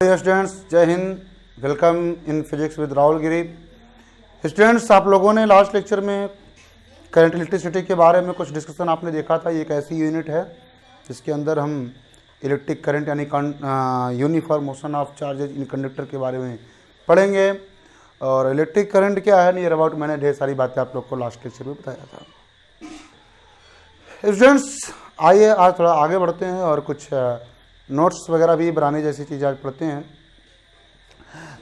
Students, जय Hind. Welcome in physics with Rahul Giri. Students, आप लोगों ने लास्ट लेक्चर में करंट इलेक्ट्रिसिटी के बारे में कुछ डिस्कशन आपने देखा था। ये एक ऐसी यूनिट है जिसके अंदर हम इलेक्ट्रिक करंट यानी uniform motion of charges in conductor के बारे में पढ़ेंगे। और इलेक्ट्रिक करंट क्या है, नियर अबाउट मैंने ढेर सारी बातें आप लोग को लास्ट लेक्चर में बताया था। स्टूडेंट्स, आइए आज थोड़ा आगे बढ़ते हैं और कुछ नोट्स वगैरह भी बनाने जैसी चीज़ आज पढ़ते हैं।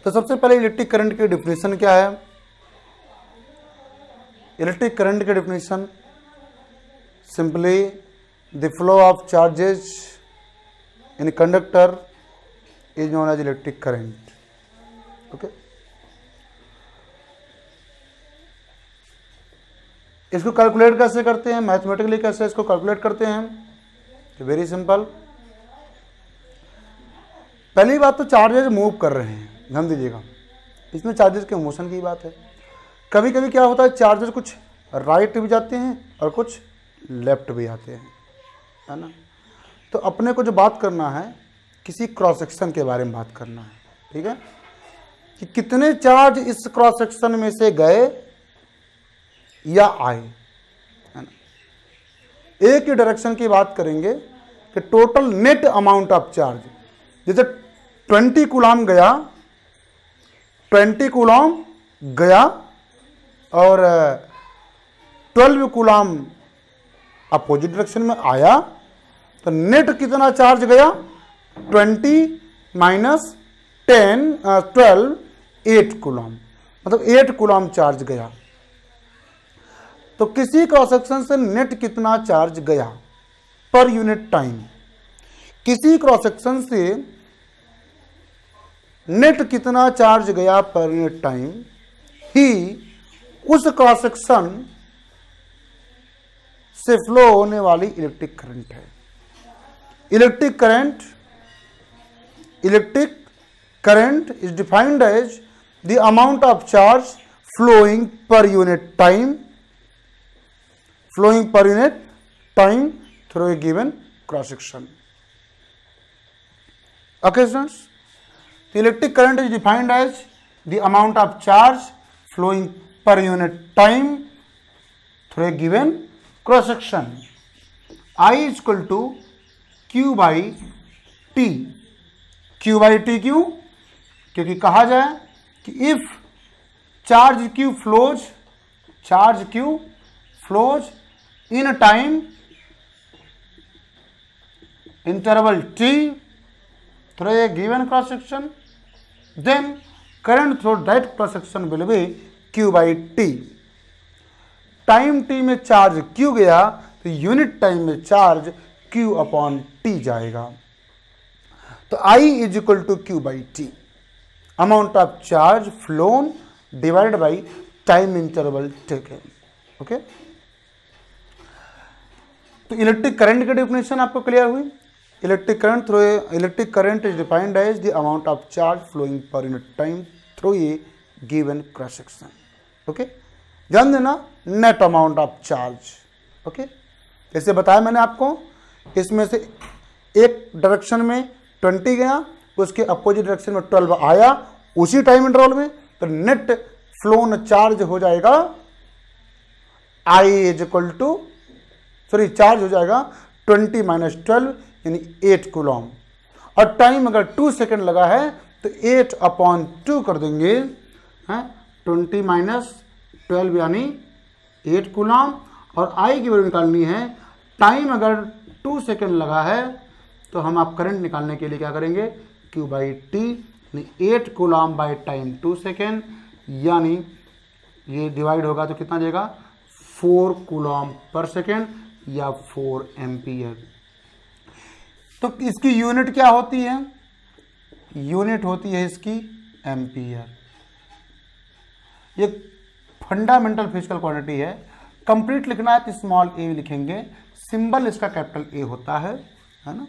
तो सबसे पहले इलेक्ट्रिक करंट की डिफिनीशन क्या है। इलेक्ट्रिक करंट की definition simply the flow of charges in conductor is known as electric current. Okay, इसको कैलकुलेट कैसे करते हैं, मैथमेटिकली कैसे इसको कैलकुलेट करते हैं, तो वेरी सिंपल। पहली बात तो चार्जेस मूव कर रहे हैं, ध्यान दीजिएगा, इसमें चार्जेस के मोशन की बात है। कभी कभी क्या होता है, चार्जेस कुछ राइट भी जाते हैं और कुछ लेफ्ट भी आते हैं, है ना। तो अपने को जो बात करना है, किसी क्रॉस सेक्शन के बारे में बात करना है, ठीक है, कि कितने चार्ज इस क्रॉस सेक्शन में से गए या आए, है ना। एक ही डायरेक्शन की बात करेंगे कि total net amount of charge, जैसे 20 कूलम गया, 20 कूलम गया और 12 कूलम अपोजिट डायरेक्शन में आया, तो नेट कितना चार्ज गया, 20 माइनस 10 12 8 कूलम, मतलब 8 कूलम चार्ज गया। तो किसी क्रॉस सेक्शन से नेट कितना चार्ज गया पर यूनिट टाइम, किसी क्रॉस सेक्शन से नेट कितना चार्ज गया पर यूनिट टाइम ही उस क्रॉस सेक्शन से फ्लो होने वाली इलेक्ट्रिक करंट है। Electric current is defined as the amount of charge flowing per unit time through a given cross section. Okay students, the electric current is defined as the amount of charge flowing per unit time through a given cross section. I is equal to Q by T. Q by T क्यों? क्योंकि कहा जाए कि if charge Q flows in a time interval t through a given cross section, then current through that cross section will be Q by T. Time t में charge Q गया तो unit time में charge Q upon T जाएगा। तो I is equal to Q by T, amount of charge flown divide by time interval taken. Okay, तो electric current की definition आपको clear हुई। Electric current is defined as the amount of charge flowing per unit time through a given cross section. Okay, ध्यान देना, net amount of charge. Okay, जैसे बताया मैंने आपको, इसमें से एक डायरेक्शन में 20 गया, उसके अपोजिट डायरेक्शन में 12 आया उसी टाइम इंटरवल में, तो नेट फ्लोन चार्ज हो जाएगा चार्ज हो जाएगा 20 माइनस 12 यानी 8 कूलम, और टाइम अगर 2 सेकेंड लगा है तो 8 अपॉन 2 कर देंगे, 20 माइनस 12 यानी 8 कूलम, और आई की वैल्यू निकालनी है। टाइम अगर 2 सेकेंड लगा है तो हम आप करंट निकालने के लिए क्या करेंगे, Q by T, 8 coulomb by time 2 second, यानी ये डिवाइड होगा तो कितना देगा, 4 कूलम पर सेकेंड या 4 एम्पियर। तो इसकी यूनिट क्या होती है, यूनिट होती है इसकी एम्पियर। ये फंडामेंटल फिजिकल क्वांटिटी है। कंप्लीट लिखना है तो स्मॉल ए लिखेंगे, सिंबल इसका कैपिटल ए होता है ना।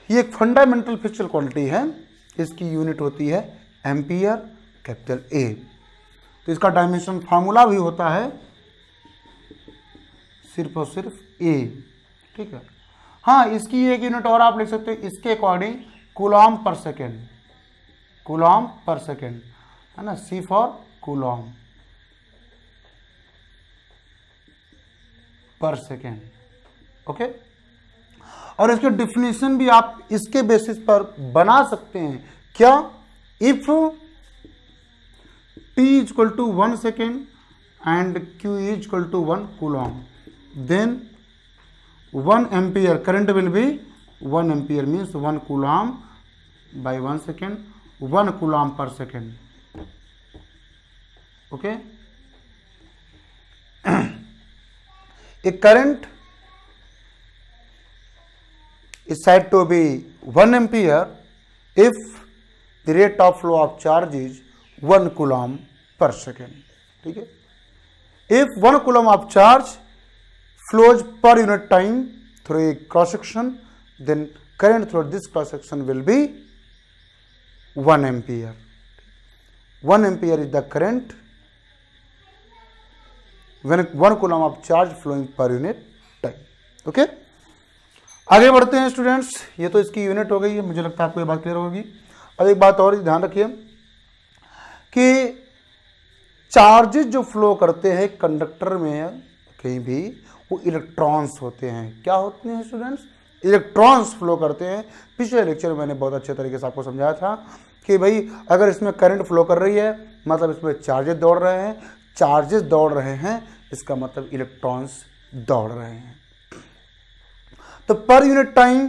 ये एक फंडामेंटल फिजिकल क्वांटिटी है, इसकी यूनिट होती है एम्पियर, कैपिटल ए। तो इसका डायमेंशन फार्मूला भी होता है सिर्फ और सिर्फ ए, ठीक है। हाँ, इसकी एक यूनिट और आप लिख सकते हो, इसके according Coulomb per second, Coulomb per second, है ना, C for Coulomb per second. Okay, और इसके डिफिनेशन भी आप इसके बेसिस पर बना सकते हैं। क्या? If T is equal to 1 second and Q is equal to 1 coulomb, then 1 ampere current will be 1 ampere means 1 coulomb by 1 second, 1 coulomb per second. Okay, a current is said to be 1 ampere if the rate of flow of charge is 1 coulomb per second. ठीक है, if 1 coulomb of charge flows per unit time through a cross section, then current through this cross section will be 1 ampere. 1 ampere is the current when 1 coulomb of charge flowing per unit time. Okay, आगे बढ़ते हैं students. ये तो इसकी unit हो गई है, मुझे लगता है आपको ये बात क्लियर होगी। अब एक बात और ध्यान रखिए कि चार्जेस जो फ्लो करते हैं कंडक्टर में कहीं भी, वो इलेक्ट्रॉन्स होते हैं। क्या होते हैं स्टूडेंट्स? इलेक्ट्रॉन्स फ्लो करते हैं। पिछले लेक्चर में मैंने बहुत अच्छे तरीके से आपको समझाया था कि भाई अगर इसमें करंट फ्लो कर रही है मतलब इसमें चार्जेस दौड़ रहे हैं, चार्जेस दौड़ रहे हैं इसका मतलब इलेक्ट्रॉन्स दौड़ रहे हैं। तो पर यूनिट टाइम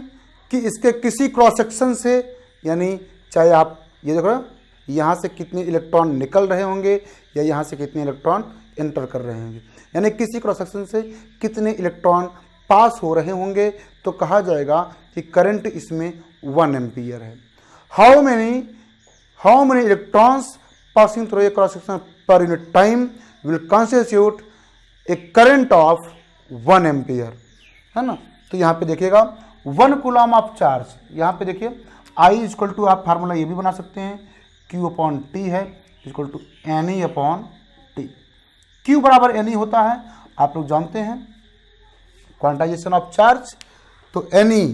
कि इसके किसी क्रॉस सेक्शन से, यानी चाहे आप ये देखो यहाँ से कितने इलेक्ट्रॉन निकल रहे होंगे या यहाँ से कितने इलेक्ट्रॉन एंटर कर रहे होंगे, यानी किसी क्रॉस सेक्शन से कितने इलेक्ट्रॉन पास हो रहे होंगे, तो कहा जाएगा कि करंट इसमें 1 एम्पियर है। How many electrons passing through a cross section पर unit time will constitute A current of 1 ampere, है ना। तो यहाँ पे देखिएगा 1 कूलॉम ऑफ चार्ज, यहाँ पे देखिए I इक्वल टू, आप फार्मूला ये भी बना सकते हैं, Q अपॉन T है equal to NE upon T। Q बराबर NE होता है, आप लोग जानते हैं क्वांटाइजेशन ऑफ चार्ज। तो NE,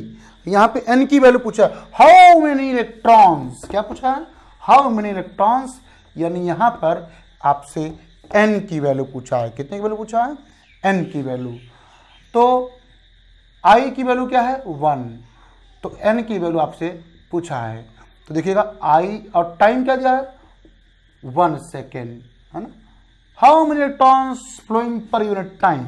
यहाँ पे N की वैल्यू पूछा, हाउ मेनी इलेक्ट्रॉन्स, क्या पूछा है? हाउ मेनी इलेक्ट्रॉन्स, यानी यहाँ पर आपसे N की वैल्यू पूछा है। कितने की वैल्यू पूछा है? N की वैल्यू। तो I की वैल्यू क्या है? 1। तो N की वैल्यू आपसे पूछा है, तो देखिएगा I और टाइम क्या दिया है? 1 सेकेंड, है ना। How many electrons flowing per unit time,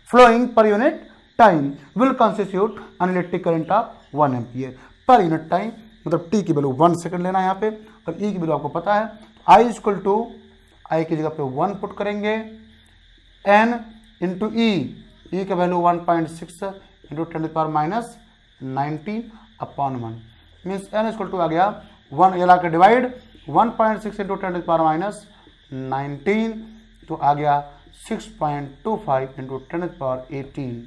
flowing per unit time will constitute an electric current of 1 ampere per unit time, मतलब T की वैल्यू 1 सेकेंड लेना है यहाँ पे, और E की वैल्यू आपको पता है। I इक्वल टू, I की जगह पे 1 पुट करेंगे, N इंटू E की value 1.6 into 10⁻⁻19 upon 1 means N equal to आ गया 1, ये ला के डिवाइड 1.6 इंटू 10⁻⁻19 तो आ गया 6.25 इंटू 10⁻18।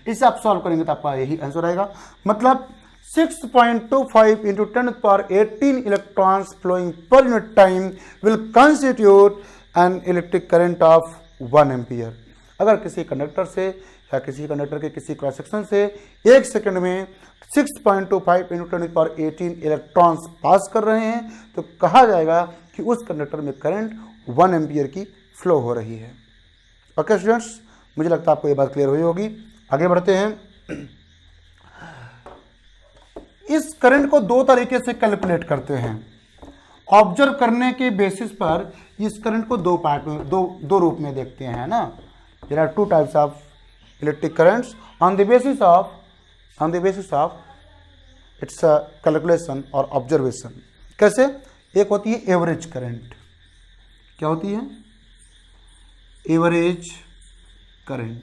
इसे आप सॉल्व करेंगे तो आपका यही आंसर आएगा, मतलब 6.25 into 10⁻18 electrons flowing per unit time will constitute an electric current of 1 ampere. अगर किसी कंडक्टर से या किसी कंडक्टर के किसी क्रॉस सेक्शन से 1 सेकंड में 6.25 इंटू 10⁻18 इलेक्ट्रॉन्स पास कर रहे हैं तो कहा जाएगा कि उस कंडक्टर में करंट 1 एम्पियर की फ्लो हो रही है। ओके स्टूडेंट्स, मुझे लगता है आपको ये बात क्लियर हुई होगी। आगे बढ़ते हैं। इस करंट को 2 तरीके से कैलकुलेट करते हैं। ऑब्जर्व करने के बेसिस पर इस करंट को 2 पार्ट में, दो रूप में देखते हैं ना। There are 2 types of electric currents on the basis of its calculation और ऑब्जर्वेशन। कैसे? एक होती है एवरेज करंट। क्या होती है? एवरेज करंट,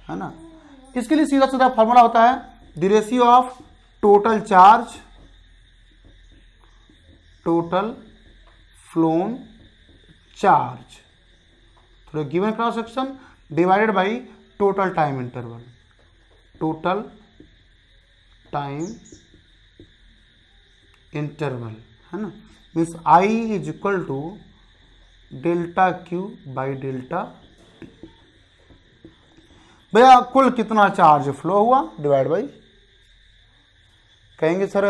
है ना। इसके लिए सीधा सीधा फॉर्मूला होता है the ratio of total charge, total flown charge through given cross section divided by total time interval, total time interval, है ना। Means I is equal to delta Q by delta T। भैया कुल कितना charge flow हुआ divide by, कहेंगे sir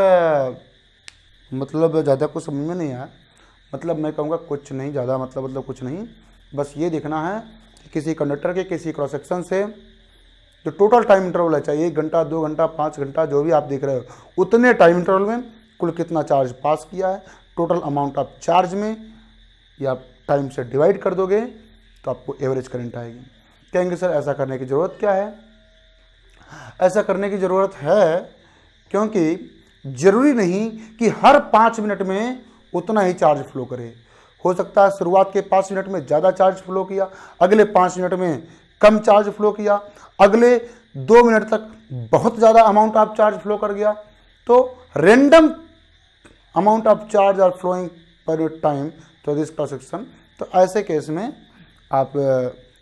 मतलब ज़्यादा कुछ समझ में नहीं आया, मतलब मैं कहूँगा कुछ नहीं ज़्यादा, मतलब कुछ नहीं, बस ये देखना है कि किसी कंडक्टर के किसी क्रॉस सेक्शन से जो टोटल टाइम इंटरवल है, चाहे 1 घंटा 2 घंटा 5 घंटा जो भी आप देख रहे हो, उतने टाइम इंटरवल में कुल कितना चार्ज पास किया है, टोटल अमाउंट ऑफ चार्ज में या टाइम से डिवाइड कर दोगे तो आपको एवरेज करंट आएगी। कहेंगे सर ऐसा करने की ज़रूरत क्या है? ऐसा करने की ज़रूरत है क्योंकि ज़रूरी नहीं कि हर 5 मिनट में उतना ही चार्ज फ्लो करे। हो सकता है शुरुआत के 5 मिनट में ज़्यादा चार्ज फ्लो किया, अगले 5 मिनट में कम चार्ज फ्लो किया, अगले 2 मिनट तक बहुत ज़्यादा अमाउंट ऑफ चार्ज फ्लो कर गया। तो random amount of charge are flowing per time तो दिस क्रॉस सेक्शन। तो ऐसे केस में आप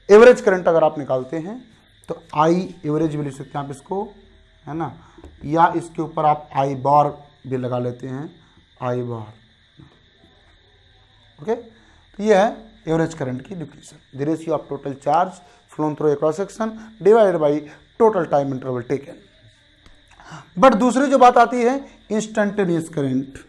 एवरेज करंट अगर आप निकालते हैं तो आई एवरेज भी लिख सकते हैं आप इसको, है ना, या इसके ऊपर आप आई बार भी लगा लेते हैं, आई बार। ओके, तो ये है एवरेज करंट की definition, the ratio of total charge phloem through a cross section divided by total time interval taken. But दूसरी जो बात आती है इंस्टेंटेनियस करंट।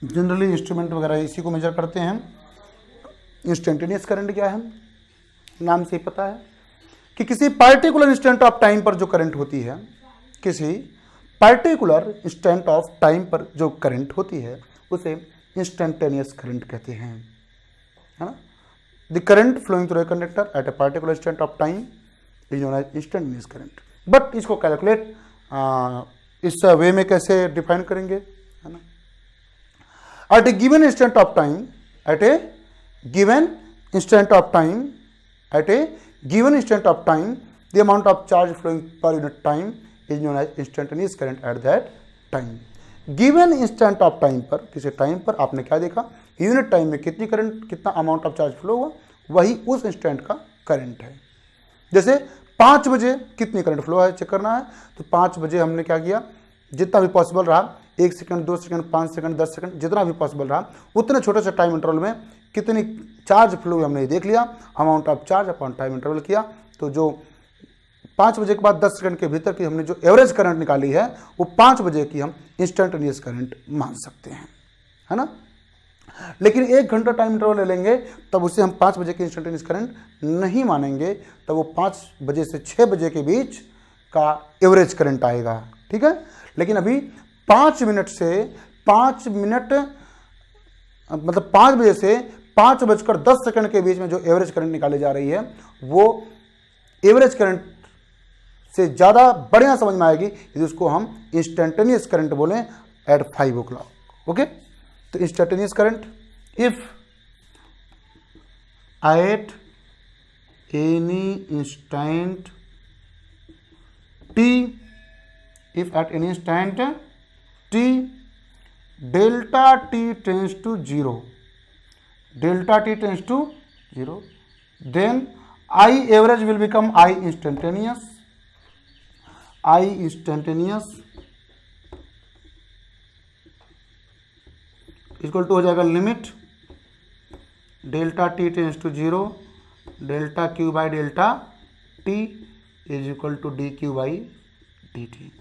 जनरली इंस्ट्रूमेंट वगैरह इसी को मेजर करते हैं। इंस्टेंटेनियस करंट क्या है? नाम से ही पता है कि किसी पार्टिकुलर इंस्टेंट ऑफ टाइम पर जो करंट होती है, किसी पार्टिकुलर इंस्टेंट ऑफ टाइम पर जो करंट होती है उसे इंस्टेंटेनियस करंट कहते हैं, है ना। The current flowing through a conductor at a particular instant of time is known as instantaneous current. But इसको कैलकुलेट इस वे में कैसे डिफाइन करेंगे, है ना। At a given instant of time, at a given instant of time, at a given instant of time, the amount of charge flowing per unit time is known as instantaneous current at that time. Given instant of time पर, किसी time पर आपने क्या देखा, unit time में कितनी current, कितना amount of charge flow हुआ, वही उस इंस्टेंट का करंट है। जैसे 5 बजे कितनी करंट फ्लो है चेक करना है, तो 5 बजे हमने क्या किया, जितना भी पॉसिबल रहा, 1 सेकंड 2 सेकंड 5 सेकंड 10 सेकंड जितना भी पॉसिबल रहा, उतने छोटे से टाइम इंटरवल में कितनी चार्ज फ्लो हुई हमने देख लिया, amount of charge upon time interval किया। तो जो 5 बजे के बाद 10 सेकंड के भीतर की हमने जो एवरेज करंट निकाली है वो 5 बजे की हम इंस्टेंटेनियस करंट मान सकते हैं, है ना। लेकिन 1 घंटा टाइम इंटरवल ले लेंगे तब उसे हम 5 बजे की इंस्टेंटेनियस करंट नहीं मानेंगे, तब वो 5 बजे से 6 बजे के बीच का एवरेज करंट आएगा, ठीक है। लेकिन अभी 5 मिनट से 5 मिनट मतलब 5 बजे से 5:10 के बीच में जो एवरेज करंट निकाली जा रही है वो एवरेज करंट से ज़्यादा बढ़िया समझ में आएगी यदि उसको हम इंस्टेंटेनियस करंट बोलें एट 5 o'clock। ओके, तो instantaneous current if at any instant T, if at any instant t delta t tends to 0, delta t tends to 0, then I average will become I instantaneous, I instantaneous equal to हो जाएगा limit delta T tends to 0, delta Q by delta T is equal to D Q by D T.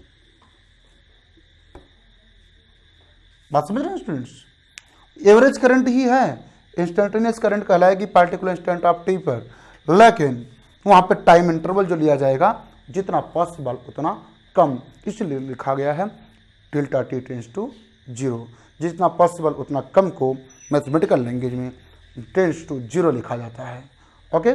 बात समझ रहे हैं students? Average current ही है, instantaneous current कहलाएगी particular instant of T पर, लेकिन वहाँ पे टाइम इंटरवल जो लिया जाएगा जितना पॉसिबल उतना कम, इसलिए लिखा गया है डेल्टा टी टेंस टू 0, जितना पॉसिबल उतना कम को मैथमेटिकल लैंग्वेज में टेंस टू 0 लिखा जाता है। ओके,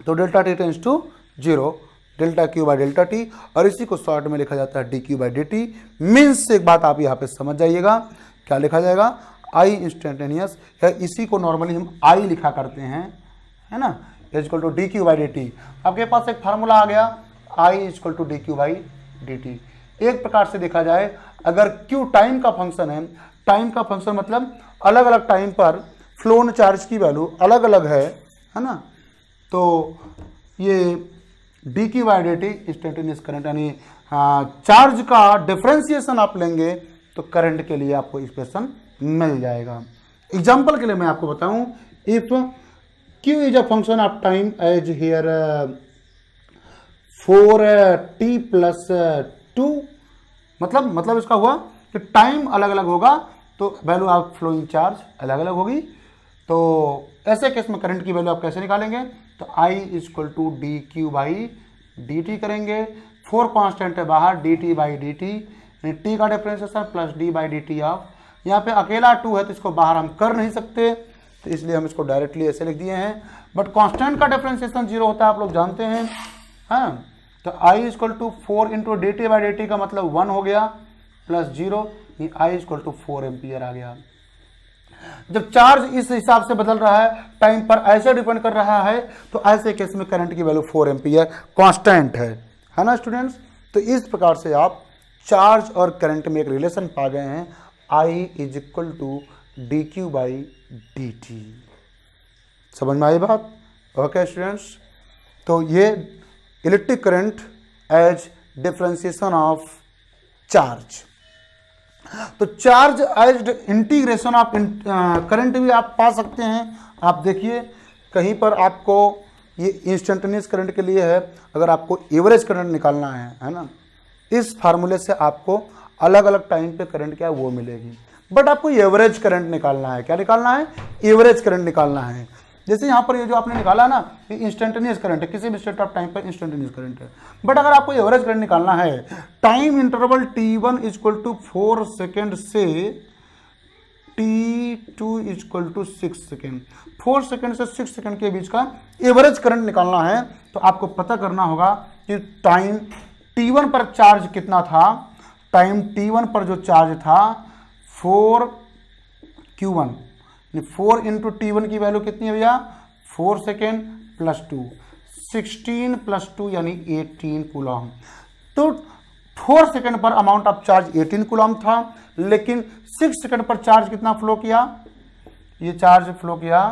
तो delta T tends to 0, delta Q by delta T, और इसी को शॉर्ट में लिखा जाता है D Q by D T. Means एक बात आप यहाँ पे समझ जाइएगा, क्या लिखा जाएगा, आई इंस्टेंटेनियस, या इसी को नॉर्मली हम आई लिखा करते हैं, है ना, equal to D Q by D T. आपके पास एक फार्मूला आ गया, I equal to D Q by D T. एक प्रकार से देखा जाए, अगर क्यू टाइम का फंक्शन है, टाइम का फंक्शन मतलब अलग अलग टाइम पर फ्लोन चार्ज की वैल्यू अलग अलग है ना, तो ये D Q by D T instantaneous current यानी चार्ज का डिफरेंशिएशन आप लेंगे तो करंट के लिए आपको एक्सप्रेशन मिल जाएगा। एग्जाम्पल के लिए मैं आपको बताऊं, if Q is a function of time as here 4t+2, मतलब इसका हुआ कि टाइम अलग अलग होगा तो वैल्यू ऑफ फ्लोइंग चार्ज अलग अलग होगी। तो ऐसे केस में करंट की वैल्यू आप कैसे निकालेंगे, तो I = dQ/dt करेंगे। 4 कांस्टेंट है बाहर, dt/dt यानी t का डिफरेंशिएशन प्लस d/dt ऑफ, यहाँ पे अकेला 2 है तो इसको बाहर हम कर नहीं सकते, तो इसलिए हम इसको डायरेक्टली ऐसे लिख दिए हैं। बट कांस्टेंट का डिफरेंशिएशन 0 होता है, आप लोग जानते हैं, हाँ। तो I = 4 × dt/dt का मतलब 1 हो गया प्लस 0, I = 4 एम्पियर आ गया। जब चार्ज इस हिसाब से बदल रहा है, टाइम पर ऐसे डिपेंड कर रहा है, तो ऐसे केस में करंट की वैल्यू 4 एम्पियर कांस्टेंट है ना स्टूडेंट्स। तो इस प्रकार से आप चार्ज और करंट में एक रिलेशन पा गए हैं, I = dQ/dt। समझ में आई बात? ओके स्टूडेंट्स, तो ये electric current as differentiation of charge. तो charge as integration of current भी आप पा सकते हैं। आप देखिए कहीं पर आपको ये इंस्टेंटेनियस करंट के लिए है, अगर आपको एवरेज करंट निकालना है ना, इस फार्मूले से आपको अलग अलग टाइम पे करंट क्या है वो मिलेगी। बट आपको एवरेज करंट निकालना है, क्या निकालना है, एवरेज करंट निकालना है। जैसे यहाँ पर ये जो आपने निकाला ना, ये इंस्टेंटेनियस करंट है, किसी भी स्टेट ऑफ टाइम पर इंस्टेंटेनियस करंट है। बट अगर आपको एवरेज करंट निकालना है, टाइम इंटरवल t1 = 4 सेकेंड से t2 = 6 सेकेंड, 4 सेकेंड से 6 सेकेंड के बीच का एवरेज करंट निकालना है, तो आपको पता करना होगा कि टाइम t1 पर चार्ज कितना था। टाइम t1 पर जो चार्ज था 4q1, 4 × t1 की वैल्यू कितनी है भैया, 4 सेकेंड प्लस 2, 16 + 2 यानी 18 कूलम। तो 4 सेकेंड पर अमाउंट ऑफ चार्ज 18 कूलम था, लेकिन 6 सेकेंड पर चार्ज कितना फ्लो किया, ये चार्ज फ्लो किया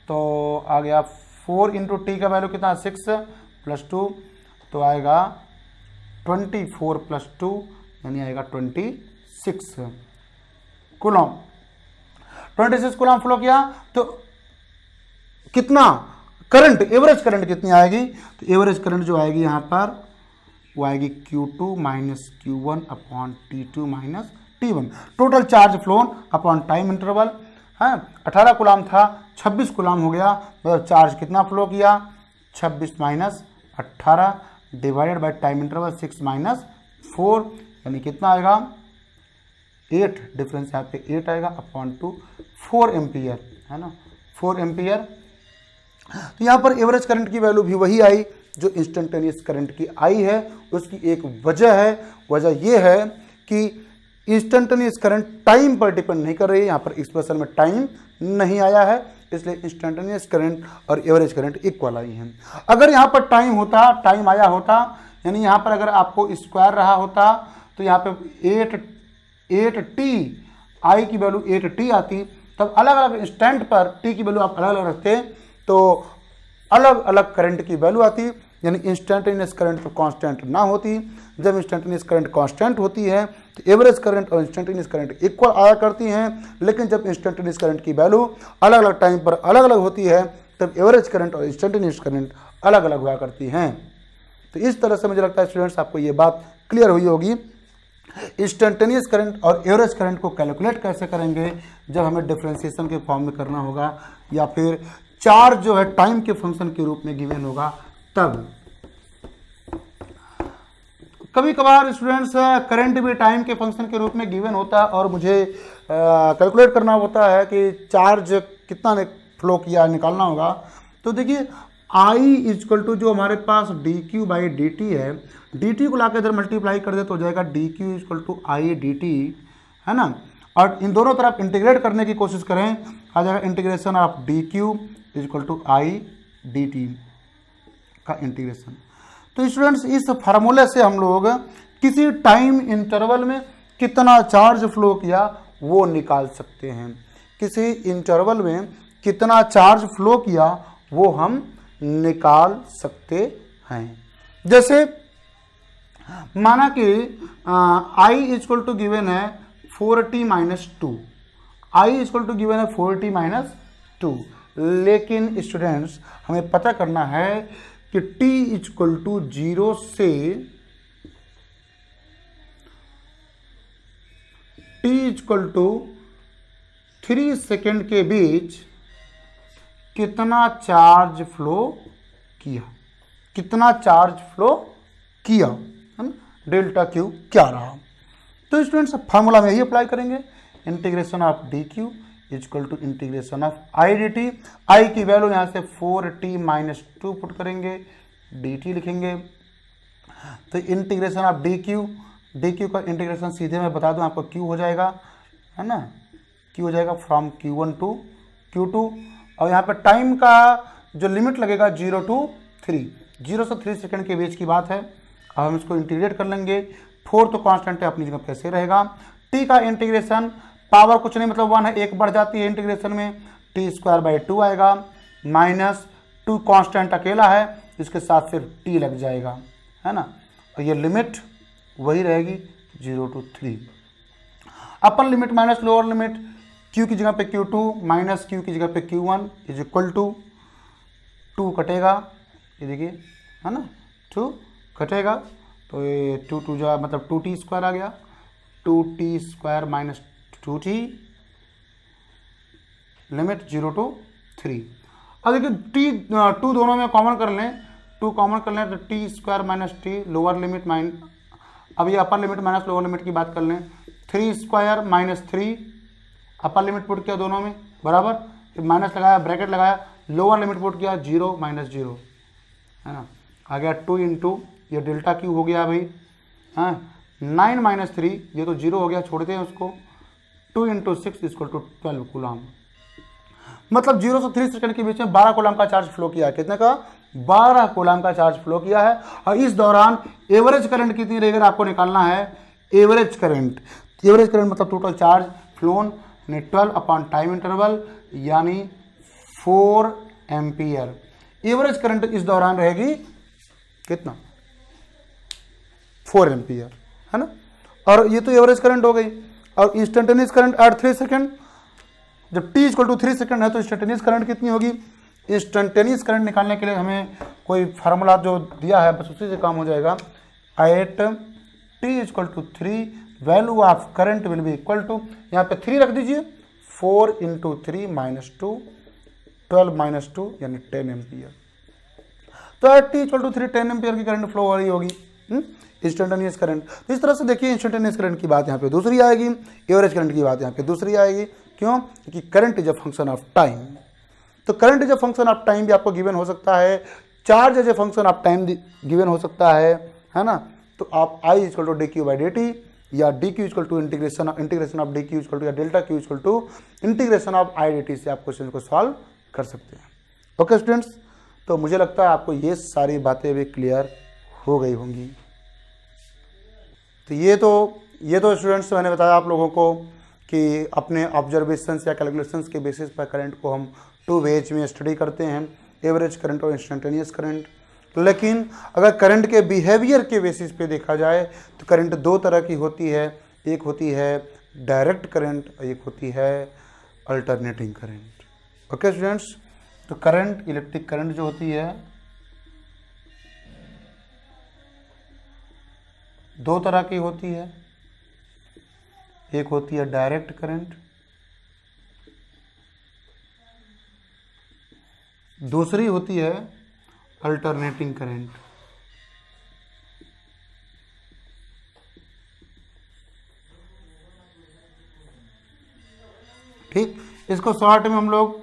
तो आ गया 4 × t का वैल्यू कितना, 6 + 2 तो आएगा 24 + 2 यानी आएगा 26 कूलम। 26 कूलम फ्लो किया तो कितना करंट, एवरेज करंट कितनी आएगी, तो एवरेज करंट जो आएगी यहाँ पर वो आएगी Q2 - Q1 T2 - T1, total charge phloem upon time interval है। 18 कूलम था, 26 कूलम हो गया, मतलब चार्ज कितना फ्लो किया, 26 - 18 डिवाइडेड बाय टाइम इंटरवल 6 - 4 यानी कितना आएगा 8, डिफरेंस यहाँ पे 8 आएगा अपॉन 2, 4 एम्पियर है ना, 4 एम्पियर। तो यहाँ पर एवरेज करंट की वैल्यू भी वही आई जो इंस्टेंटेनियस करंट की आई है। उसकी एक वजह है, वजह ये है कि इंस्टेंटेनियस करंट टाइम पर डिपेंड नहीं कर रही है, यहाँ पर एक्सप्रेशन में टाइम नहीं आया है, इसलिए इंस्टेंटेनियस करंट और एवरेज करंट इक्वल आई हैं। अगर यहाँ पर टाइम होता, टाइम आया होता, यानी यहाँ पर अगर आपको स्क्वायर रहा होता तो यहाँ पे 8t आई की वैल्यू 8t आती, तब अलग अलग इंस्टेंट पर t की वैल्यू आप अलग अलग रखते तो अलग अलग करंट की वैल्यू आती, यानी इंस्टेंटेनियस करंट तो कांस्टेंट ना होती। जब इंस्टेंटेनियस करंट कांस्टेंट होती है तो एवरेज करंट और इंस्टेंटेनियस करंट इक्वल आया करती हैं, लेकिन जब इंस्टेंटेनियस करंट की वैल्यू अलग अलग टाइम पर अलग अलग होती है तब एवरेज करंट और इंस्टेंटेनियस करंट अलग अलग हुआ करती हैं। तो इस तरह से मुझे लगता है स्टूडेंट्स आपको ये बात क्लियर हुई होगी। इंस्टेंटेनियस करंट और एवरेज करंट को कैलकुलेट कैसे करेंगे जब हमें डिफरेंशिएशन के फॉर्म में करना होगा, या फिर चार्ज जो है टाइम के फंक्शन के रूप में गिवन होगा तब। कभी कभार स्टूडेंट्स करंट भी टाइम के फंक्शन के रूप में गिवन होता है और मुझे कैलकुलेट करना होता है कि चार्ज कितना ने फ्लो किया निकालना होगा। तो देखिए I = जो हमारे पास dQ/dt है, dt को लाकर इधर मल्टीप्लाई कर दे तो हो जाएगा dQ = I dt है ना, और इन दोनों तरफ इंटीग्रेट करने की कोशिश करें, आ जाएगा integration of dQ = I dt का इंटीग्रेशन। तो स्टूडेंट्स इस फार्मूले से हम लोग किसी टाइम इंटरवल में कितना चार्ज फ्लो किया वो निकाल सकते हैं। किसी इंटरवल में कितना चार्ज फ्लो किया वो हम निकाल सकते हैं। जैसे माना कि I = गिवन है 4t minus 2, I equal to given है 4t माइनस 2। लेकिन स्टूडेंट्स हमें पता करना है कि t इक्वल टू 0 से t इक्वल टू 3 सेकेंड के बीच कितना चार्ज फ्लो किया, कितना चार्ज फ्लो किया, है ना, डेल्टा क्यू क्या रहा। तो स्टूडेंट्स फार्मूला में यही अप्लाई करेंगे, integration of D Q equal to integration of I D T. I की वैल्यू यहाँ से 4t माइनस 2 पुट करेंगे, डी टी लिखेंगे। तो इंटीग्रेशन ऑफ डी क्यू का इंटीग्रेशन सीधे मैं बता दूं आपको क्यू हो जाएगा, है ना, क्यू हो जाएगा फ्रॉम Q1 टू Q2। और यहाँ पे टाइम का जो लिमिट लगेगा 0 to 3, 0 से 3 सेकेंड के बीच की बात है। अब हम इसको इंटीग्रेट कर लेंगे, 4 तो कांस्टेंट है अपनी जगह पे ऐसे रहेगा। टी का इंटीग्रेशन पावर कुछ नहीं मतलब 1 है, 1 बढ़ जाती है इंटीग्रेशन में, t²/2 आएगा, माइनस 2 कांस्टेंट अकेला है, इसके साथ फिर t लग जाएगा, है ना। और ये लिमिट वही रहेगी 0 to 3। Upper limit minus lower limit, q की जगह पे Q2 माइनस q की जगह पे Q1 इज इक्वल टू 2 कटेगा, ये देखिए, है ना, 2 कटेगा। तो ये 2 2 जा मतलब 2t² आ गया, 2t² minus 2t, limit 0 to 3। अब देखिए t 2 दोनों में कॉमन कर लें, 2 कॉमन कर लें तो t² minus t, lower limit अब ये upper limit minus lower limit की बात कर लें, 3² माइनस 3, अपर लिमिट पुट किया दोनों में बराबर, फिर माइनस लगाया, ब्रैकेट लगाया, लोअर लिमिट पुट किया 0 माइनस 0, है ना, आ गया 2 इंटू ये डेल्टा क्यू हो गया भाई, हाँ 9 माइनस 3, ये तो 0 हो गया, छोड़ते हैं उसको, 2 इंटू 6 इक्वल टू 12 कूलम। मतलब 0 से 3 सेकंड के बीच में 12 कूलम का चार्ज फ्लो किया है। कितने का? 12 कूलम का चार्ज फ्लो किया है। और इस दौरान एवरेज करंट कितनी रहेगी आपको निकालना है, एवरेज करंट। एवरेज करंट मतलब total charge phloem 12 upon time interval यानी 4 एम्पियर। एवरेज करंट इस दौरान रहेगी कितना? 4 एम्पियर, है ना। और ये तो एवरेज करंट हो गई। और इंस्टेंटेनियस करंट एट 3 सेकेंड, जब t इक्वल टू 3 सेकेंड है तो इंस्टेंटेनियस करंट कितनी होगी? इंस्टेंटेनियस करंट निकालने के लिए हमें कोई फार्मूला जो दिया है बस उसी से काम हो जाएगा। At t equal to 3 value of current will be equal to, यहाँ पे 3 रख दीजिए, 4 इंटू 3 माइनस 2, 12 माइनस 2 यानी 10 एम्पियर। तो at t equal to 3 10 ampere की करंट फ्लो हो रही होगी इंस्टेंटेनियस करंट। तो इस तरह से देखिए इंस्टेंटेनियस करंट की बात यहाँ पे दूसरी आएगी, एवरेज करंट की बात यहाँ पे दूसरी आएगी। क्यों? क्योंकि current is a function of time. तो current is a function of time भी आपको गिवन हो सकता है, charge is a function of time given हो सकता है ना। तो आप i equal to D Q by D T या D Q equal to integration of D Q equal to या delta Q equal to integration of I D T से आप क्वेश्चन को सॉल्व कर सकते हैं। ओके स्टूडेंट्स, तो मुझे लगता है आपको ये सारी बातें भी क्लियर हो गई होंगी। तो ये तो स्टूडेंट्स मैंने बताया आप लोगों को कि अपने ऑब्जर्वेशंस या कैलकुलेशंस के बेसिस पर करंट को हम 2 वेज में स्टडी करते हैं, एवरेज करंट और इंस्टेंटेनियस करंट। लेकिन अगर करंट के बिहेवियर के बेसिस पे देखा जाए तो करंट 2 तरह की होती है, एक होती है डायरेक्ट करंट और एक होती है अल्टरनेटिंग करंट। ओके स्टूडेंट्स, तो करंट, इलेक्ट्रिक करंट जो होती है 2 तरह की होती है, एक होती है डायरेक्ट करंट, दूसरी होती है अल्टरनेटिंग करंट। ठीक, इसको शॉर्ट में हम लोग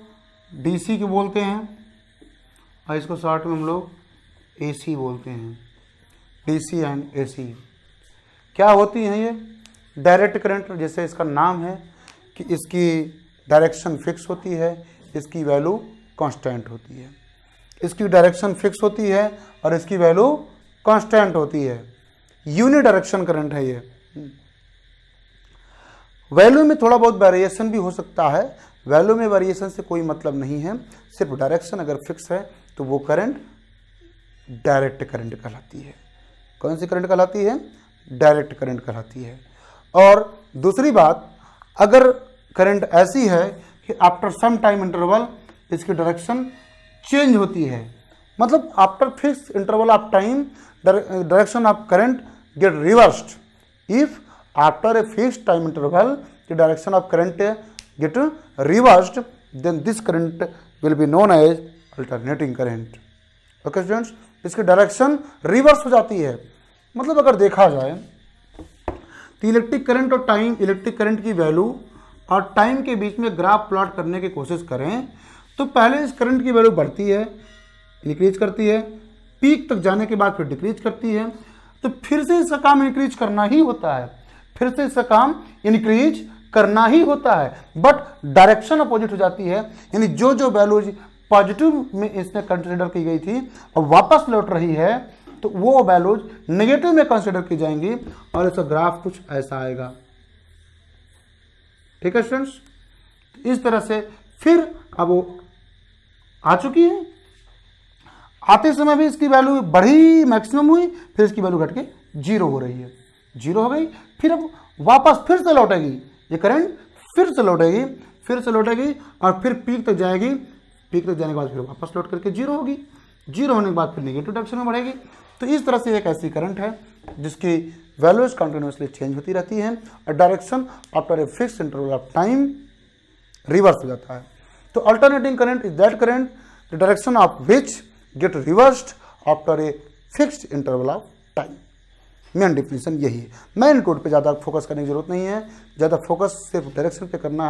डीसी की बोलते हैं और इसको शॉर्ट में हम लोग एसी बोलते हैं, डीसी एंड एसी। क्या होती हैं ये? डायरेक्ट करंट, जैसे इसका नाम है कि इसकी डायरेक्शन फिक्स होती है, इसकी वैल्यू कांस्टेंट होती है। इसकी डायरेक्शन फिक्स होती है और इसकी वैल्यू कांस्टेंट होती है। यूनि डायरेक्शन करंट है ये। वैल्यू में थोड़ा बहुत वेरिएशन भी हो सकता है, वैल्यू में वेरिएशन से कोई मतलब नहीं है, सिर्फ डायरेक्शन अगर फिक्स है तो वो करंट डायरेक्ट करंट कहलाती है। कौन सी करंट कहलाती है? डायरेक्ट करंट कहलाती है। और दूसरी बात, अगर करंट ऐसी है कि आफ्टर सम टाइम इंटरवल इसकी डायरेक्शन चेंज होती है, मतलब after fix interval of time direction of current get reversed, if after a fixed time interval the direction of current get reversed, then this current will be known as alternating current. Okay students, इसकी direction reverse हो जाती है। मतलब अगर देखा जाए तो electric current और टाइम, इलेक्ट्रिक करंट की वैल्यू और टाइम के बीच में ग्राफ प्लॉट करने की कोशिश करें तो पहले इस करंट की वैल्यू बढ़ती है, इंक्रीज करती है, पीक तक जाने के बाद फिर डिक्रीज करती है, तो फिर से इसका काम इंक्रीज करना ही होता है, फिर से इसका काम इंक्रीज करना ही होता है, बट डायरेक्शन अपोजिट हो जाती है। यानी जो जो वैल्यूज पॉजिटिव में इसने कंसिडर की गई थी और वापस लौट रही है तो वो वैल्यूज नेगेटिव में कंसिडर की जाएंगी और इसका ग्राफ कुछ ऐसा आएगा। ठीक है स्टूडेंट्स, इस तरह से फिर अब वो आ चुकी है, आते समय भी इसकी वैल्यू बढ़ी, मैक्सिमम हुई, फिर इसकी वैल्यू घट के 0 हो रही है, 0 हो गई, फिर अब वापस फिर से लौटेगी, ये करंट फिर से लौटेगी और फिर पीक तक जाएगी, पीक तक जाने के बाद फिर वापस लौट करके 0 होगी, 0 होने के बाद फिर नेगेटिव डायरेक्शन में बढ़ेगी। तो इस तरह से एक ऐसी करंट है जिसकी वैल्यूज कंटिन्यूसली चेंज होती रहती हैं और direction after a fix interval of time reverse हो जाता है। तो alternating current is that current the direction of which get reversed after a fixed interval of time. Main definition यही है। मेन कोड पे ज़्यादा फोकस करने की जरूरत नहीं है, ज़्यादा फोकस सिर्फ डायरेक्शन पे करना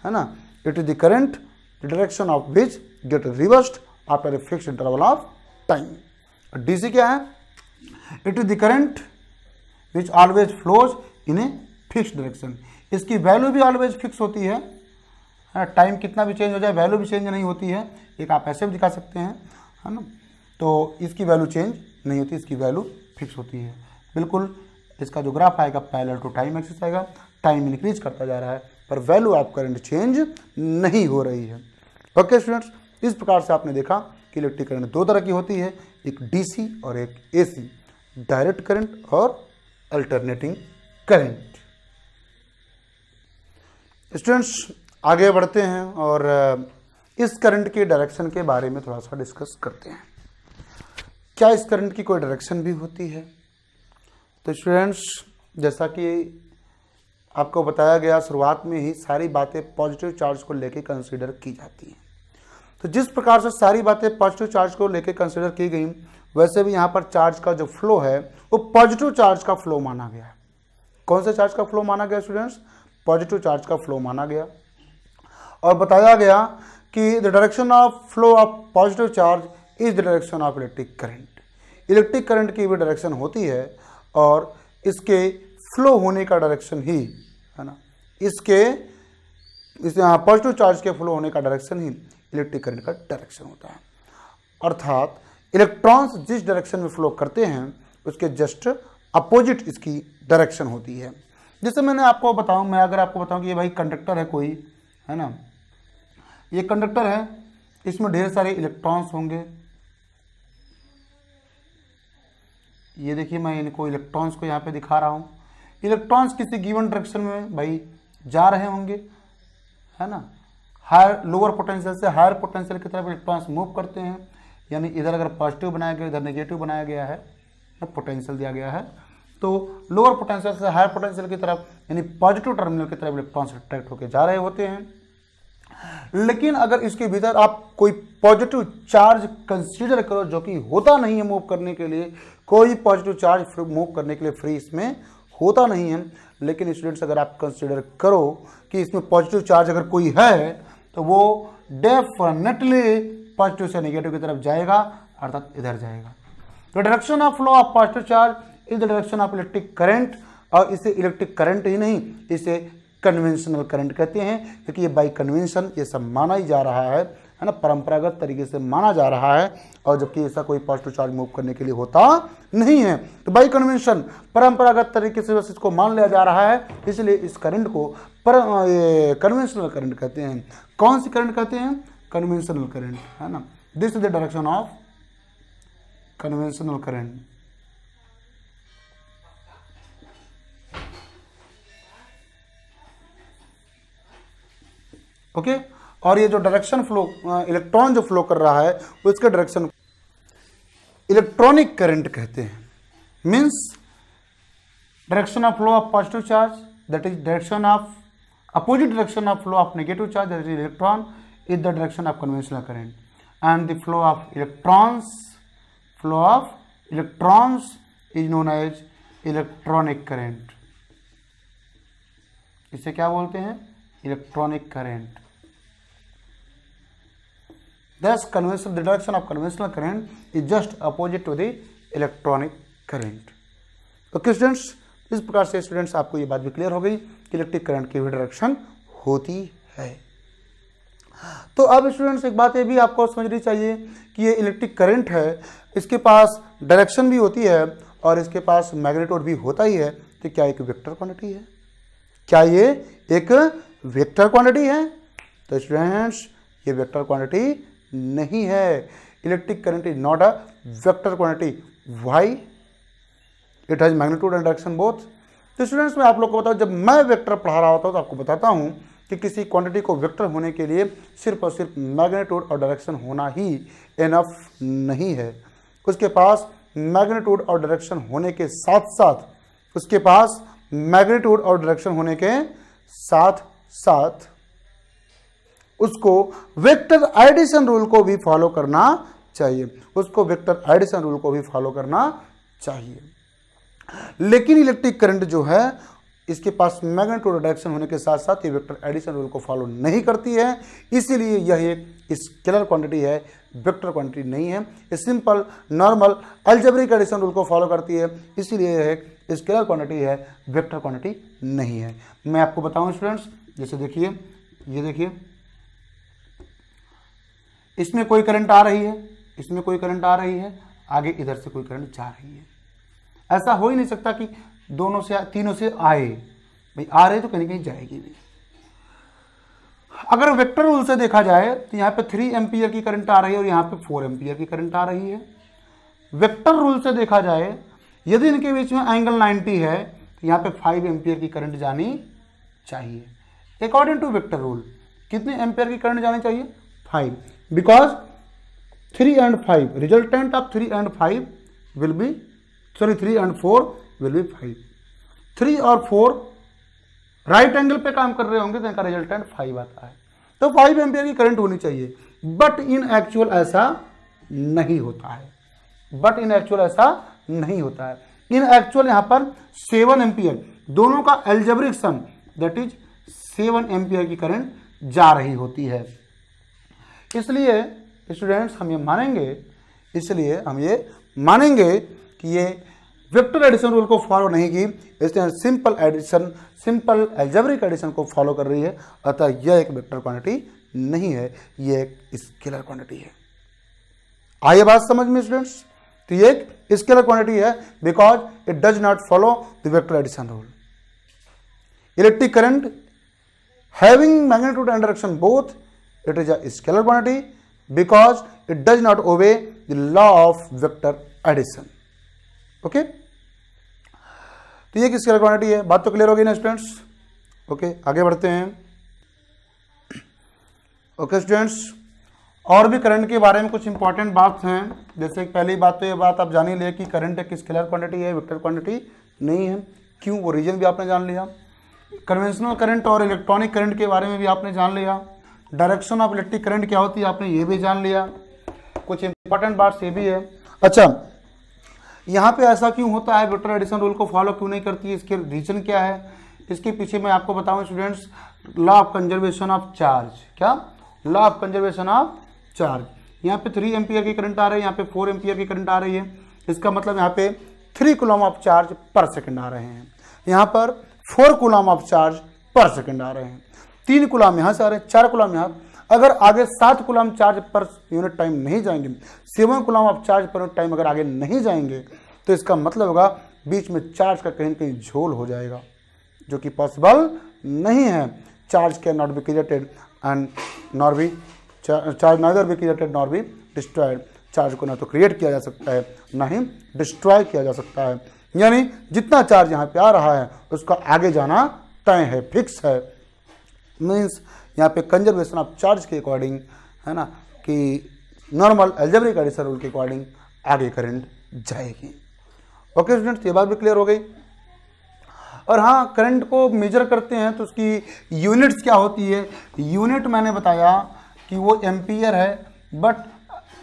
है ना। It is the current the direction of which get reversed after a fixed interval of time. DC क्या है? It is the current which always flows in a fixed direction. इसकी वैल्यू भी always fix होती है, time कितना भी change हो जाए वैल्यू भी चेंज नहीं होती है। एक आप ऐसे भी दिखा सकते हैं, है ना। तो इसकी वैल्यू चेंज नहीं होती, इसकी वैल्यू फिक्स होती है बिल्कुल। इसका जो ग्राफ आएगा पैरेलल टू टाइम एक्सिस आएगा, टाइम इंक्रीज करता जा रहा है पर वैल्यू ऑफ करंट चेंज नहीं हो रही है। ओके स्टूडेंट्स, इस प्रकार से आपने देखा कि इलेक्ट्रिक करंट दो तरह की होती है, एक डीसी और एक एसी, डायरेक्ट करंट और अल्टरनेटिंग करंट। स्टूडेंट्स आगे बढ़ते हैं और इस करंट के डायरेक्शन के बारे में थोड़ा सा डिस्कस करते हैं। क्या इस करंट की कोई डायरेक्शन भी होती है? तो स्टूडेंट्स जैसा कि आपको बताया गया शुरुआत में ही, सारी बातें पॉजिटिव चार्ज को लेके कंसीडर की जाती हैं। तो जिस प्रकार से सारी बातें पॉजिटिव चार्ज को लेके कंसीडर की गई, वैसे भी यहाँ पर चार्ज का जो फ्लो है वो पॉजिटिव चार्ज का फ्लो माना गया है। कौन से चार्ज का फ्लो माना गया स्टूडेंट्स? पॉजिटिव चार्ज का फ्लो माना गया और बताया गया कि the direction of flow of positive charge is the direction of electric current. Electric current की भी डायरेक्शन होती है और इसके फ्लो होने का डायरेक्शन ही, है ना, इसके पॉजिटिव चार्ज के फ्लो होने का डायरेक्शन ही इलेक्ट्रिक करंट का डायरेक्शन होता है। अर्थात इलेक्ट्रॉन्स जिस डायरेक्शन में फ्लो करते हैं उसके जस्ट अपोजिट इसकी डायरेक्शन होती है। जैसे मैं अगर आपको बताऊं कि ये भाई कंडक्टर है कोई, है ना, ये कंडक्टर है, इसमें ढेर सारे इलेक्ट्रॉन्स होंगे। ये देखिए मैं इनको इलेक्ट्रॉन्स को यहाँ पे दिखा रहा हूँ। इलेक्ट्रॉन्स किसी गिवन डायरेक्शन में भाई जा रहे होंगे, है ना। हायर लोअर पोटेंशियल से हायर पोटेंशियल की तरफ इलेक्ट्रॉन्स मूव करते हैं। यानी इधर अगर पॉजिटिव बनाया गया, इधर नेगेटिव बनाया गया है, पोटेंशियल दिया गया है, तो लोअर पोटेंशियल से हायर पोटेंशियल की तरफ यानी पॉजिटिव टर्मिनल की तरफ इलेक्ट्रॉन्स अट्रैक्ट होकर जा रहे होते हैं। लेकिन अगर इसके भीतर आप कोई पॉजिटिव चार्ज कंसीडर करो, जो कि होता नहीं है मूव करने के लिए, कोई पॉजिटिव चार्ज मूव करने के लिए फ्री इसमें होता नहीं है। लेकिन स्टूडेंट्स अगर आप कंसीडर करो कि इसमें पॉजिटिव चार्ज अगर कोई है तो वो डेफिनेटली पॉजिटिव से नेगेटिव की तरफ जाएगा, अर्थात इधर जाएगा। तो direction of flow of positive charge is the direction of electric current. और इसे इलेक्ट्रिक करंट ही नहीं, इसे कन्वेंशनल करंट कहते हैं, क्योंकि ये बाई कन्वेंशन ये सब माना ही जा रहा है ना, परंपरागत तरीके से माना जा रहा है, और जबकि ऐसा कोई पॉजिटिव चार्ज मूव करने के लिए होता नहीं है। तो बाई कन्वेंशन परंपरागत तरीके से बस इसको मान लिया जा रहा है, इसलिए इस करंट को कन्वेंशनल करंट कहते हैं। कौन सी करंट कहते हैं? कन्वेंशनल करंट, है ना। This is the direction of conventional current. Okay. और ये जो डायरेक्शन फ्लो, इलेक्ट्रॉन जो फ्लो कर रहा है वो इसके डायरेक्शन इलेक्ट्रॉनिक करंट कहते हैं। Means direction of flow of positive charge, that is direction of opposite direction of flow of negative charge, that is electron, is the direction of conventional current, and the flow of electrons is known as electronic current. इसे क्या बोलते हैं? Electronic current. Thus the direction of conventional current is just opposite to the electronic current. Okay students, इस प्रकार से students आपको ये बात भी क्लियर हो गई कि इलेक्ट्रिक करंट की भी डायरेक्शन होती है। तो अब स्टूडेंट्स एक बात ये भी आपको समझनी चाहिए कि ये इलेक्ट्रिक करंट है, इसके पास डायरेक्शन भी होती है और इसके पास मैग्नीट्यूड भी होता ही है। तो क्या एक वेक्टर क्वांटिटी है? क्या ये एक वेक्टर क्वांटिटी है? तो स्टूडेंट्स ये वेक्टर क्वांटिटी नहीं है। Electric current is not a vector quantity. Why? It has magnitude and direction both. तो स्टूडेंट्स मैं आप लोग को बताऊँ, जब मैं वेक्टर पढ़ा रहा होता हूँ तो आपको बताता हूँ कि किसी क्वांटिटी को वेक्टर होने के लिए सिर्फ और सिर्फ मैग्नीट्यूड और डायरेक्शन होना ही इनफ नहीं है। उसके पास मैग्नीट्यूड और डायरेक्शन होने के साथ साथ उसको वेक्टर एडिशन रूल को भी फॉलो करना चाहिए। लेकिन इलेक्ट्रिक करंट जो है इसके पास मैग्नीट्यूड और डायरेक्शन होने के साथ साथ ये वेक्टर एडिशन रूल को फॉलो नहीं करती है, इसीलिए यह एक स्केलर क्वांटिटी है, वेक्टर क्वांटिटी नहीं है। ये simple normal algebraic addition rule को फॉलो करती है, इसीलिए यह एक स्केलर क्वांटिटी है, वेक्टर क्वांटिटी नहीं है। मैं आपको बताऊं स्टूडेंट्स, जैसे देखिए, ये देखिए, इसमें कोई करंट आ रही है, आगे इधर से कोई करंट जा रही है। ऐसा हो ही नहीं सकता कि दोनों से तीनों से आए, भाई आ रहे तो कहीं कहीं जाएगी भी। अगर वेक्टर रूल से देखा जाए तो यहाँ पे 3 एम्पियर की करंट आ रही है और यहाँ पे 4 एम्पियर की करंट आ रही है। वेक्टर रूल से देखा जाए यदि इनके बीच में एंगल 90 है तो यहाँ पे 5 एम्पियर की करंट जानी चाहिए। अकॉर्डिंग टू वेक्टर रूल कितने एम्पियर की करंट जानी चाहिए? 5, because 3 and 5 resultant of 3 and 4 will be 5। 3 और 4 राइट एंगल पे काम कर रहे होंगे तो इनका रिजल्टेंट 5 आता है। तो 5 एम्पियर की करंट होनी चाहिए, बट इन एक्चुअल ऐसा नहीं होता है। इन एक्चुअल यहाँ पर 7 एम्पियर, दोनों का algebraic sum that is 7 ampere की करंट जा रही होती है। इसलिए स्टूडेंट्स हम ये मानेंगे कि ये वेक्टर एडिशन रूल को फॉलो नहीं की, इसलिए सिंपल एल्जेब्रिक एडिशन को फॉलो कर रही है, अतः यह एक वेक्टर क्वांटिटी नहीं है, यह एक स्केलर क्वांटिटी है। आइए बात समझ में स्टूडेंट्स, तो ये एक स्केलर क्वांटिटी है because it does not follow the vector addition rule. Electric current having magnitude and direction both, it is a scalar quantity because it does not obey the law of vector addition. Okay, तो ये एक scalar quantity है। बात तो clear हो गई ना students? Okay, आगे बढ़ते हैं। ओके स्टूडेंट्स, और भी करंट के बारे में कुछ इंपॉर्टेंट बात हैं। जैसे पहली बात तो ये बात आप जान ही ले कि करंट एक स्केलर क्वांटिटी है, वेक्टर क्वांटिटी नहीं है। क्यों? वो रीजन भी आपने जान लिया। कन्वेंशनल करंट और इलेक्ट्रॉनिक करंट के बारे में भी आपने जान लिया। डायरेक्शन ऑफ इलेक्ट्रिक करंट क्या होती है आपने ये भी जान लिया। कुछ इंपॉर्टेंट बात ये भी है। अच्छा, यहाँ पे ऐसा क्यों होता है, वेक्टर एडिशन रूल को फॉलो क्यों नहीं करती है, इसके रीजन क्या है? इसके पीछे मैं आपको बताऊं students, law of conservation of charge. क्या? Law of conservation of charge. यहाँ पे 3 एम्पियर की करंट आ रही है, यहाँ पे 4 एम्पियर की करंट आ रही है। इसका मतलब यहाँ पे 3 कूलम ऑफ चार्ज पर सेकेंड आ रहे हैं, यहाँ पर 4 कूलम ऑफ चार्ज पर सेकेंड आ रहे हैं। 3 कूलम यहाँ से आ रहे हैं, 4 कूलम यहाँ। अगर आगे 7 कूलम चार्ज पर यूनिट टाइम नहीं जाएंगे, 7 कूलम ऑफ चार्ज पर यूनिट टाइम अगर आगे नहीं जाएंगे, तो इसका मतलब होगा बीच में चार्ज का कहीं कहीं झोल हो जाएगा, जो कि पॉसिबल नहीं है। Charge can not be created and nor be charge neither be created nor be destroyed. Charge को ना तो क्रिएट किया जा सकता है ना ही डिस्ट्रॉय किया जा सकता है। यानी जितना चार्ज यहाँ पे आ रहा है उसका आगे जाना तय है, फिक्स है। मीन्स यहाँ पे कंजर्वेशन ऑफ चार्ज के अकॉर्डिंग, है ना, कि नॉर्मल अलजेब्रिक एडिशन रूल के अकॉर्डिंग आगे करंट जाएगी। ओके स्टूडेंट्स, ये बात भी क्लियर हो गई। और हाँ, करंट को मेजर करते हैं तो उसकी यूनिट्स क्या होती है। यूनिट मैंने बताया कि वो एम्पियर है, बट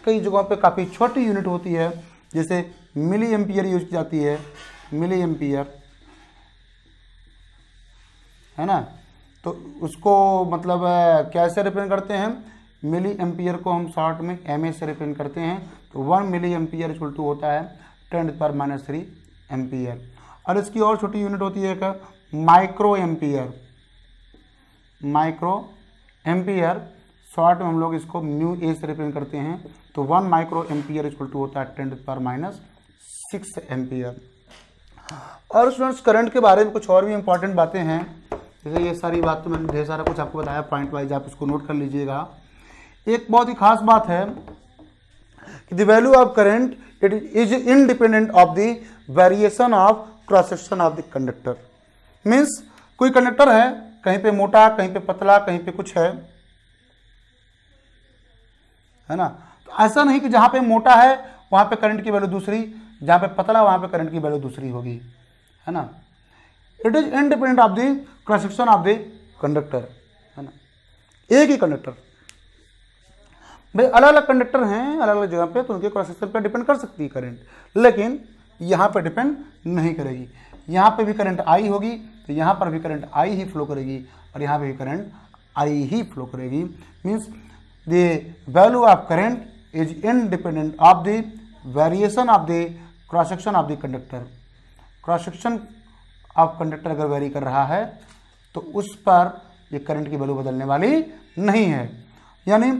कई जगहों पे काफ़ी छोटी यूनिट होती है, जैसे मिली एम्पियर यूज की जाती है, मिली एम्पियर, है ना। तो उसको मतलब कैसे रिप्रेजेंट करते हैं, मिली एम्पियर को हम शॉर्ट में एमए से रिप्रेजेंट करते हैं। तो 1 मिली एम्पियर इक्वल टू होता है 10⁻³ एम्पियर। और इसकी और छोटी यूनिट होती है एक micro ampere, micro ampere short में हम लोग इसको म्यू ए से रिप्रेजेंट करते हैं। तो 1 माइक्रो एम्पियर इक्वल टू होता है 10⁻6 एम्पियर। और स्टूडेंट्स, करंट के बारे में कुछ और भी इंपॉर्टेंट बातें हैं, जैसे ये सारी बात तो मैंने ढेर सारा कुछ आपको बताया पॉइंट वाइज, आप इसको नोट कर लीजिएगा। एक बहुत ही खास बात है कि the value of current it is independent of the variation of cross section of the conductor. Means कोई कंडक्टर है, कहीं पे मोटा, कहीं पे पतला, कहीं पे कुछ है ना। तो ऐसा नहीं कि जहां पे मोटा है वहां पे करंट की वैल्यू दूसरी, जहां पे पतला वहां पे करंट की वैल्यू दूसरी होगी, है ना। It is independent of the cross section of the conductor, है ना। एक ही कंडक्टर, भाई अलग अलग कंडक्टर हैं अलग अलग जगह पे, तो उनके क्रॉस सेक्शन पे डिपेंड कर सकती है करंट, लेकिन यहाँ पे डिपेंड नहीं करेगी। यहाँ पे भी करंट आई होगी तो यहाँ पर भी करंट आई ही फ्लो करेगी, और यहाँ पे भी करंट आई ही फ्लो करेगी। Means the value of current is independent of the variation of the cross section of the conductor. Cross section of conductor अगर वेरी कर रहा है तो उस पर ये करंट की वैल्यू बदलने वाली नहीं है। यानी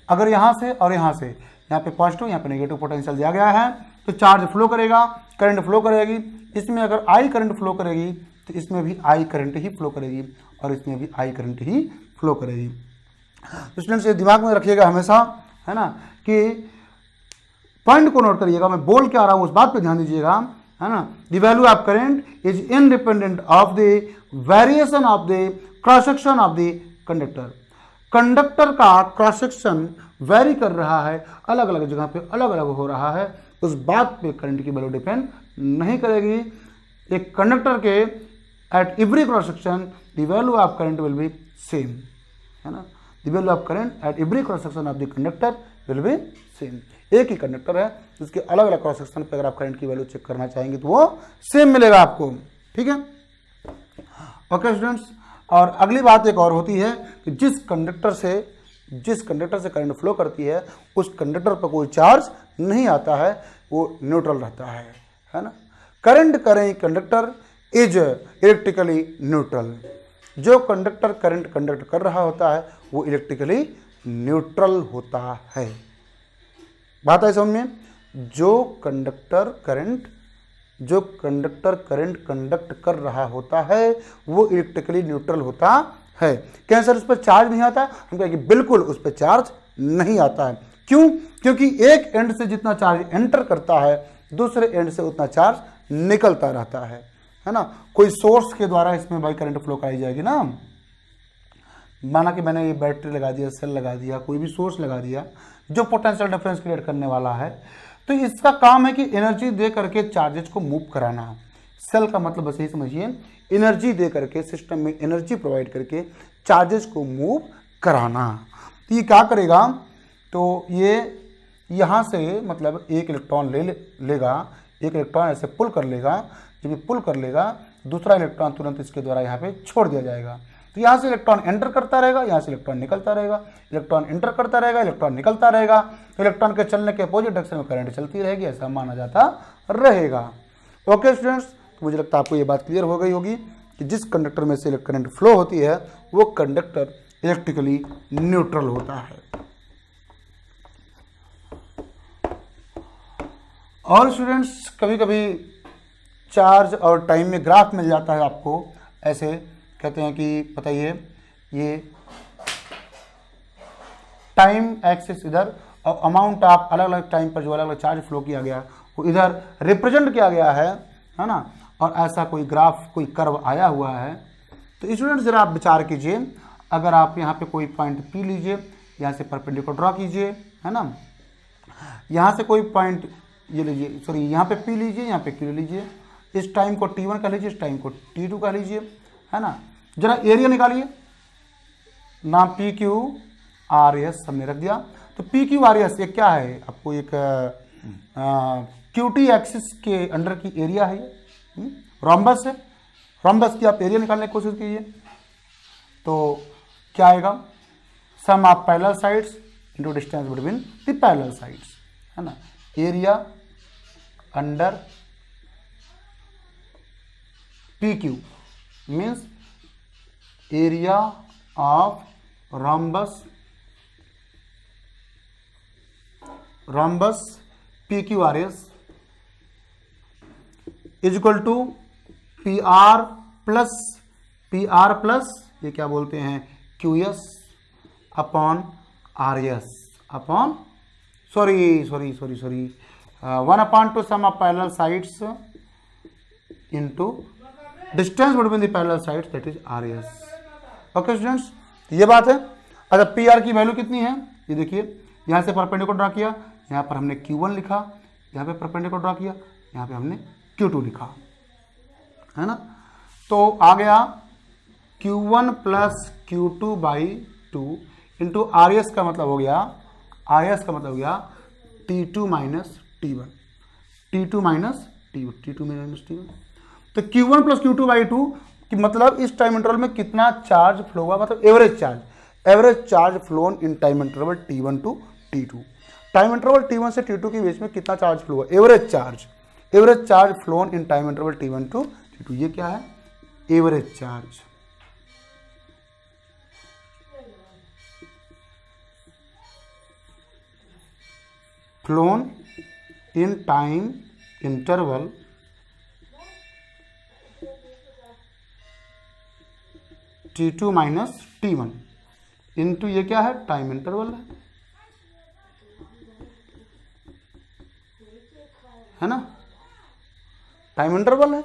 अगर यहाँ से और यहाँ से, यहाँ पे पॉजिटिव यहाँ पे नेगेटिव पोटेंशियल दिया गया है, तो चार्ज फ्लो करेगा, करंट फ्लो करेगी। इसमें अगर आई करंट फ्लो करेगी तो इसमें भी आई करंट ही फ्लो करेगी, और इसमें भी आई करंट ही फ्लो करेगी। तो स्टूडेंट्स, ये दिमाग में रखिएगा हमेशा, है ना, कि पॉइंट को नोट करिएगा, मैं बोल के आ रहा हूँ उस बात पे ध्यान दीजिएगा, है ना। The value of current is independent of the variation of the cross section of the conductor. Conductor का क्रॉस सेक्शन वेरी कर रहा है, अलग अलग जगह पे अलग अलग हो रहा है, उस बात पे करंट की वैल्यू डिपेंड नहीं करेगी। एक कंडक्टर के at every cross section the value of current will B same, है ना। The value of current at every cross section of the conductor will be same. एक ही कंडक्टर है, जिसके अलग अलग क्रॉस सेक्शन पे अगर आप करंट की वैल्यू चेक करना चाहेंगे तो वो सेम मिलेगा आपको, ठीक है। ओके स्टूडेंट्स, और अगली बात एक और होती है कि जिस कंडक्टर से करंट फ्लो करती है उस कंडक्टर पर कोई चार्ज नहीं आता है, वो न्यूट्रल रहता है ना। करंट करें कंडक्टर इज इलेक्ट्रिकली न्यूट्रल। जो कंडक्टर करंट कंडक्ट कर रहा होता है वो इलेक्ट्रिकली न्यूट्रल होता है। बात है समझ में। जो कंडक्टर करंट कंडक्ट कर रहा होता है वो इलेक्ट्रिकली न्यूट्रल होता है। क्या सर उस पर चार्ज नहीं आता? हम कहेंगे बिल्कुल उस पर चार्ज नहीं आता है। क्यों? क्योंकि एक एंड से जितना चार्ज एंटर करता है दूसरे एंड से उतना चार्ज निकलता रहता है ना। कोई सोर्स के द्वारा इसमें भाई करंट फ्लो कराई जाएगी ना। माना कि मैंने ये बैटरी लगा दिया, सेल लगा दिया, कोई भी सोर्स लगा दिया जो पोटेंशियल डिफरेंस क्रिएट करने वाला है, तो इसका काम है कि एनर्जी दे करके चार्जेस को मूव कराना। सेल का मतलब बस यही समझिए, एनर्जी दे करके सिस्टम में एनर्जी प्रोवाइड करके चार्जेस को मूव कराना। तो ये क्या करेगा, तो ये यहाँ से मतलब एक इलेक्ट्रॉन लेगा, एक इलेक्ट्रॉन ऐसे पुल कर लेगा। जब ये पुल कर लेगा दूसरा इलेक्ट्रॉन तुरंत इसके द्वारा यहाँ पे छोड़ दिया जाएगा। तो यहाँ से इलेक्ट्रॉन एंटर करता रहेगा, यहाँ से इलेक्ट्रॉन निकलता रहेगा, इलेक्ट्रॉन एंटर करता रहेगा, इलेक्ट्रॉन निकलता रहेगा। तो इलेक्ट्रॉन के चलने के अपोजिट डायरेक्शन में करंट चलती रहेगी, ऐसा माना जाता रहेगा। ओके स्टूडेंट्स, तो मुझे लगता है आपको ये बात क्लियर हो गई होगी कि जिस कंडक्टर में से करंट फ्लो होती है वो कंडक्टर इलेक्ट्रिकली न्यूट्रल होता है। और स्टूडेंट्स कभी कभी चार्ज और टाइम में ग्राफ मिल जाता है आपको, ऐसे कहते हैं कि बताइए ये टाइम एक्सिस इधर और अमाउंट ऑफ अलग अलग टाइम पर जो अलग अलग चार्ज फ्लो किया गया वो इधर रिप्रेजेंट किया गया है ना। और ऐसा कोई ग्राफ कोई कर्व आया हुआ है। तो स्टूडेंट जरा आप विचार कीजिए, अगर आप यहाँ पे कोई पॉइंट P लीजिए, यहाँ से परपेंडिकुलर ड्रॉ कीजिए, है ना, यहाँ से कोई पॉइंट ये लीजिए, सॉरी यहाँ पे P लीजिए, यहाँ पे Q लीजिए, इस टाइम को T1 कह लीजिए, इस टाइम को T2 कह लीजिए, है ना। जरा एरिया निकालिए, नाम PQRS हमने रख दिया। तो PQRS ये क्या है, आपको एक QT एक्सिस के अंडर की एरिया है, ये रोम्बस है। रोम्बस की आप एरिया निकालने की कोशिश कीजिए, तो क्या आएगा, sum of parallel sides into distance between the parallel sides, है ना। Area under PQ means area of rhombus PQRS is equal to PR plus ये क्या बोलते हैं QS upon RS upon sorry 1/2 sum of parallel sides into distance between the parallel sides that is RS। Okay students, ये बात है। अच्छा, PR की value कितनी है, ये देखिए, यहाँ से परपेंडिकुलर ड्रा किया, यहाँ पर हमने Q1 लिखा, यहाँ पे परपेंडिकुलर ड्रा किया, यहाँ पे हमने Q2 लिखा, है ना। तो आ गया Q1 plus Q2/2 into RS का मतलब हो गया, T2 माइनस T1, तो Q1 प्लस Q2/2 कि मतलब इस टाइम इंटरवल में कितना चार्ज फ्लो हुआ, मतलब average charge flown in time interval T1 to T2। Time interval T1 से T2 के बीच में कितना चार्ज फ्लो हुआ, average charge flown in time interval T1 to T2। ये क्या है, average charge. Flown in time interval T2 minus T1 into ये क्या है, टाइम इंटरवल है ना, टाइम इंटरवल है।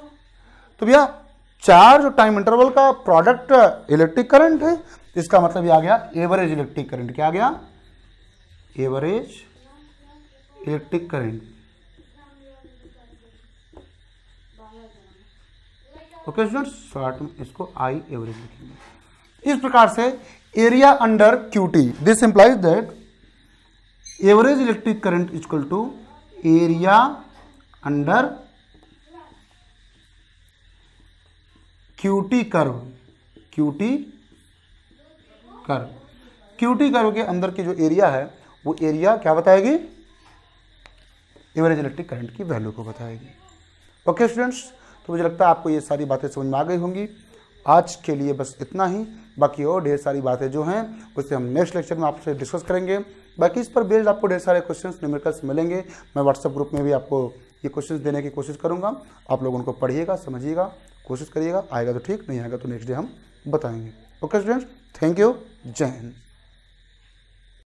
तो भैया चार्ज और टाइम इंटरवल का प्रोडक्ट इलेक्ट्रिक करंट है, इसका मतलब ये आ गया एवरेज इलेक्ट्रिक करंट। क्या आ गया, average electric current. Okay students, short में इसको आई एवरेज लिखेंगे। इस प्रकार से area under QT, this implies that average electric current is equal to area under QT curve. QT curve के अंदर की जो एरिया है वो एरिया क्या बताएगी, एवरेज इलेक्ट्रिक करंट की वैल्यू को बताएगी। ओके स्टूडेंट्स, तो मुझे लगता है आपको ये सारी बातें समझ में आ गई होंगी। आज के लिए बस इतना ही, बाकी और ढेर सारी बातें जो हैं उससे हम नेक्स्ट लेक्चर में आपसे डिस्कस करेंगे। बाकी इस पर बेस्ड आपको ढेर सारे क्वेश्चंस न्यूमेरिकल्स मिलेंगे। मैं व्हाट्सएप ग्रुप में भी आपको ये क्वेश्चंस देने की कोशिश करूँगा। आप लोग उनको पढ़िएगा, समझिएगा, कोशिश करिएगा। आएगा तो ठीक, नहीं आएगा तो नेक्स्ट डे हम बताएंगे। ओके स्टूडेंट्स, थैंक यू, जय हिंद।